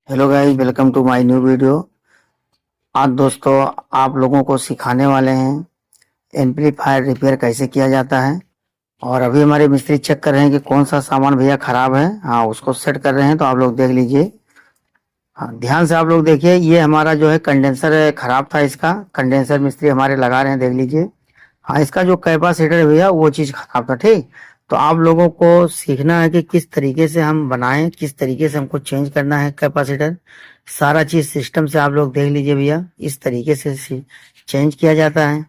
Hello guys, welcome to my new video. आज दोस्तों आप लोगों को सिखाने वाले हैं एम्पलीफायर रिपेयर कैसे किया जाता है। और अभी हमारे मिस्त्री चेक कर रहे हैं कि कौन सा सामान भैया खराब है। हाँ, उसको सेट कर रहे हैं, तो आप लोग देख लीजिए। हाँ, ध्यान से आप लोग देखिए। ये हमारा जो है कंडेंसर खराब था, इसका कंडेंसर मिस्त्री हमारे लगा रहे हैं, देख लीजिए। हाँ, इसका जो कैपेसिटर है भैया वो चीज खराब था, ठीक। तो आप लोगों को सीखना है कि किस तरीके से हम बनाएं, किस तरीके से हमको चेंज करना है कैपेसिटर। सारा चीज सिस्टम से आप लोग देख लीजिए भैया, इस तरीके से चेंज किया जाता है।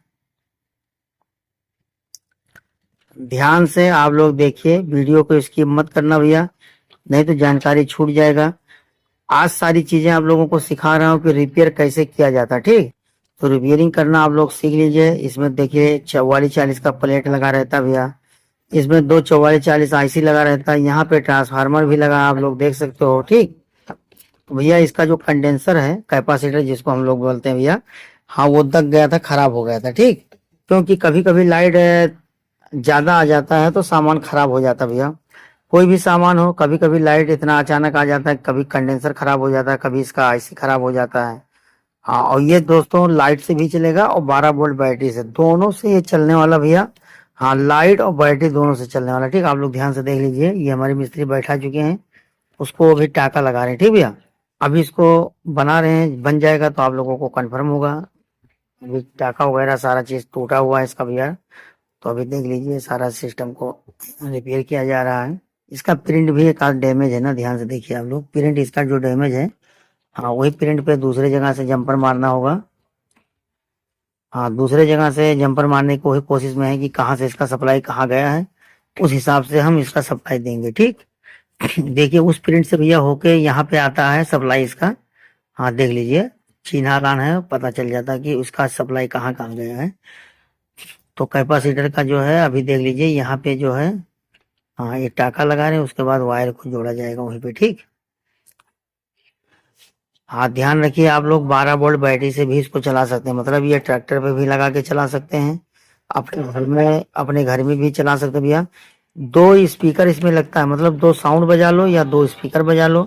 ध्यान से आप लोग देखिए, वीडियो को स्किप मत करना भैया, नहीं तो जानकारी छूट जाएगा। आज सारी चीजें आप लोगों को सिखा रहा हूँ कि रिपेयर कैसे किया जाता है, ठीक। तो रिपेयरिंग करना आप लोग सीख लीजिए। इसमें देखिए 4440 का प्लेट लगा रहता है भैया। इसमें दो 4440 आईसी लगा रहता है। यहाँ पे ट्रांसफार्मर भी लगा, आप लोग देख सकते हो, ठीक। तो भैया इसका जो कंडेंसर है, कैपेसिटर जिसको हम लोग बोलते हैं भैया, हाँ वो दब गया था, खराब हो गया था, ठीक। क्योंकि कभी कभी लाइट ज्यादा आ जाता है तो सामान खराब हो जाता है भैया। कोई भी सामान हो, कभी कभी लाइट इतना अचानक आ जाता है, कभी कंडेंसर खराब हो जाता है, कभी इसका आईसी खराब हो जाता है। हाँ, और ये दोस्तों लाइट से भी चलेगा और 12 वोल्ट बैटरी से, दोनों से ये चलने वाला भैया। हाँ, लाइट और बैटरी दोनों से चलने वाला, ठीक। आप लोग ध्यान से देख लीजिए। ये हमारे मिस्त्री बैठा चुके हैं, उसको अभी टाका लगा रहे हैं, ठीक भैया। अभी इसको बना रहे हैं, बन जाएगा तो आप लोगों को कंफर्म होगा। अभी टाका वगैरह सारा चीज टूटा हुआ है इसका भैया। तो अभी देख लीजिए, सारा सिस्टम को रिपेयर किया जा रहा है। इसका प्रिंट भी एक आध डैमेज है ना, ध्यान से देखिए आप लोग। प्रिंट इसका जो डैमेज है, हाँ वही प्रिंट पे दूसरे जगह से जंपर मारना होगा। हाँ, दूसरे जगह से जंपर मारने की वही कोशिश में है कि कहाँ से इसका सप्लाई कहाँ गया है, उस हिसाब से हम इसका सप्लाई देंगे, ठीक। देखिए उस प्रिंट से भैया होके यहाँ पे आता है सप्लाई इसका। हाँ देख लीजिए, चिन्हांकन है, पता चल जाता है कि उसका सप्लाई कहाँ कहाँ गया है। तो कैपेसिटर का जो है अभी देख लीजिए, यहाँ पे जो है, हाँ ये टाका लगा रहे हैं, उसके बाद वायर को जोड़ा जाएगा वहीं पे, ठीक। हाँ, ध्यान रखिए आप लोग, 12 वोल्ट बैटरी से भी इसको चला सकते हैं, मतलब ये ट्रैक्टर पे भी लगा के चला सकते हैं, अपने घर में भी चला सकते हैं भैया। दो स्पीकर इसमें लगता है, मतलब दो साउंड बजा लो या दो स्पीकर बजा लो।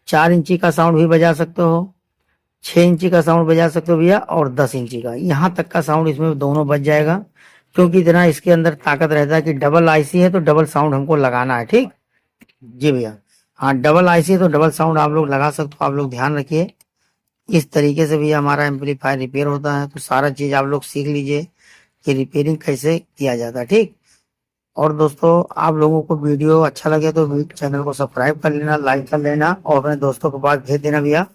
4 इंची का साउंड भी बजा सकते हो, 6 इंची का साउंड बजा सकते हो भैया, और 10 इंची का, यहाँ तक का साउंड इसमें दोनों बज जाएगा। क्योंकि इतना इसके अंदर ताकत रहता है कि डबल आईसी है तो डबल साउंड हमको लगाना है, ठीक। जी भैया। हाँ, डबल आईसी है तो डबल साउंड आप लोग लगा सकते हो। आप लोग ध्यान रखिए, इस तरीके से भी हमारा एम्पलीफायर रिपेयर होता है। तो सारा चीज आप लोग सीख लीजिए कि रिपेयरिंग कैसे किया जाता है, ठीक। और दोस्तों आप लोगों को वीडियो अच्छा लगे तो चैनल को सब्सक्राइब कर लेना, लाइक कर लेना और अपने दोस्तों के पास भेज देना भैया।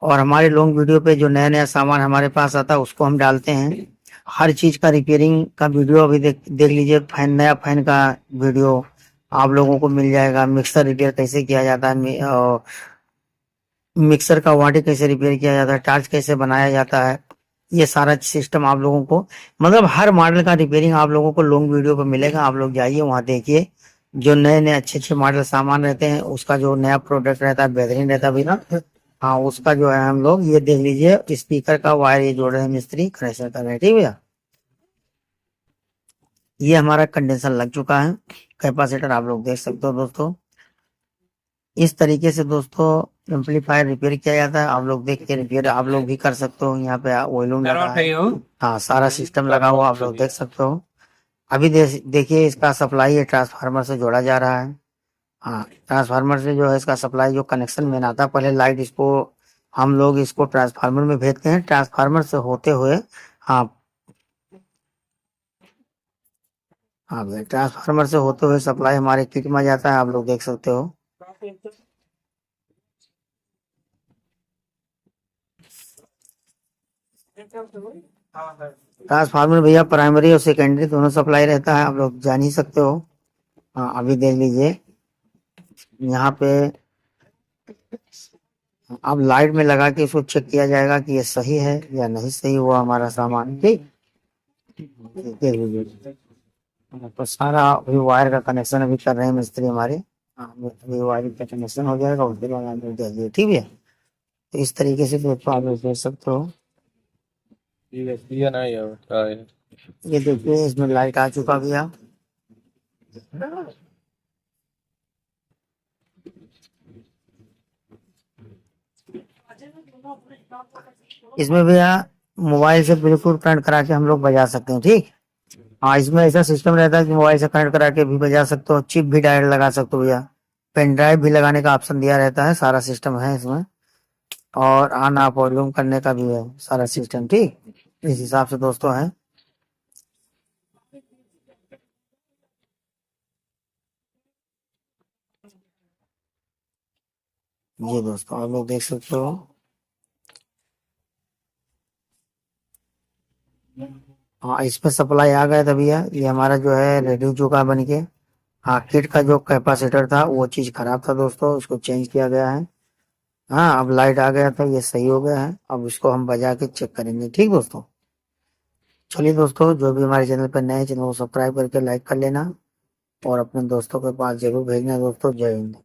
और हमारे लॉन्ग वीडियो पे जो नया नया सामान हमारे पास आता है उसको हम डालते हैं। हर चीज का रिपेयरिंग का वीडियो अभी देख लीजिए। फैन, नया फैन का वीडियो आप लोगों को मिल जाएगा। मिक्सर रिपेयर कैसे किया जाता है, मिक्सर का वाटी कैसे रिपेयर किया जाता है, टार्च कैसे बनाया जाता है, ये सारा सिस्टम आप लोगों को, मतलब हर मॉडल का रिपेयरिंग आप लोगों को लॉन्ग वीडियो पे मिलेगा। आप लोग जाइए वहाँ देखिए, जो नए नए अच्छे अच्छे मॉडल सामान रहते हैं, उसका जो नया प्रोडक्ट रहता है बेहतरीन रहता है भी ना। हाँ, उसका जो है हम लोग ये देख लीजिए, स्पीकर का वायर ये जोड़ रहे हैं मिस्त्री, कनेक्शन कर रहे हैं, ठीक भैया। ये हमारा कंडेंसर लग चुका है, कैपेसिटर आप लोग देख सकते हो दोस्तों। इस तरीके से दोस्तों एम्पलीफायर रिपेयर किया जाता है। आप लोग देख के रिपेयर आप लोग भी कर सकते हो। यहाँ पे वॉल्यूम लगा है, हाँ सारा सिस्टम लगा हुआ आप लोग देख सकते हो। अभी देखिए इसका सप्लाई है ट्रांसफार्मर से जोड़ा जा रहा है। हाँ, ट्रांसफार्मर से जो है इसका सप्लाई, जो कनेक्शन में आता है, पहले लाइट इसको हम लोग इसको ट्रांसफार्मर में भेजते हैं, ट्रांसफार्मर से होते हुए, हाँ हाँ भैया, ट्रांसफार्मर से होते हुए सप्लाई हमारे किट में जाता है, आप लोग देख सकते हो। ट्रांसफार्मर भैया प्राइमरी और सेकेंडरी दोनों सप्लाई रहता है, आप लोग जान ही सकते हो। हाँ, अभी देख लीजिए यहाँ पे, अब लाइट में लगा के इसको चेक किया जाएगा कि ये सही है या नहीं सही हुआ हमारा सामान, ठीक। देख लीजिए, तो सारा अभी वायर का कनेक्शन अभी कर रहे हैं मिस्त्री हमारे। हाँ, अभी वायर का कनेक्शन हो जाएगा, उसके बाद आप लोग देखिए, ठीक है। तो इस तरीके से दोस्तों आप लोग देख सकते हो। ये देखिए इसमें लाइट आ चुका भैया। इसमें भैया मोबाइल से बिल्कुल कनेक्ट करा के हम लोग बजा सकते हैं, ठीक। हाँ, इसमें ऐसा सिस्टम रहता है कि मोबाइल से कनेक्ट करा के भी बजा सकते हो, चिप भी डायरेक्ट लगा सकते हो भैया, पेन ड्राइव भी लगाने का ऑप्शन दिया रहता है, सारा सिस्टम है इसमें। और ऑन ऑफ वॉल्यूम करने का भी है सारा सिस्टम, ठीक। इस हिसाब से दोस्तों है। ये दोस्तों आप लोग देख सकते हो। हाँ, इसमें सप्लाई आ गया था भैया, ये हमारा जो है रेडी हो चुका है बन के। हाँ, किट का जो कैपेसिटर था वो चीज खराब था दोस्तों, उसको चेंज किया गया है। हाँ, अब लाइट आ गया था, ये सही हो गया है। अब इसको हम बजा के चेक करेंगे, ठीक दोस्तों। चलिए दोस्तों, जो भी हमारे चैनल पर नए, चैनल को सब्सक्राइब करके लाइक कर लेना और अपने दोस्तों के पास जरूर भेजना दोस्तों। जय हिंद।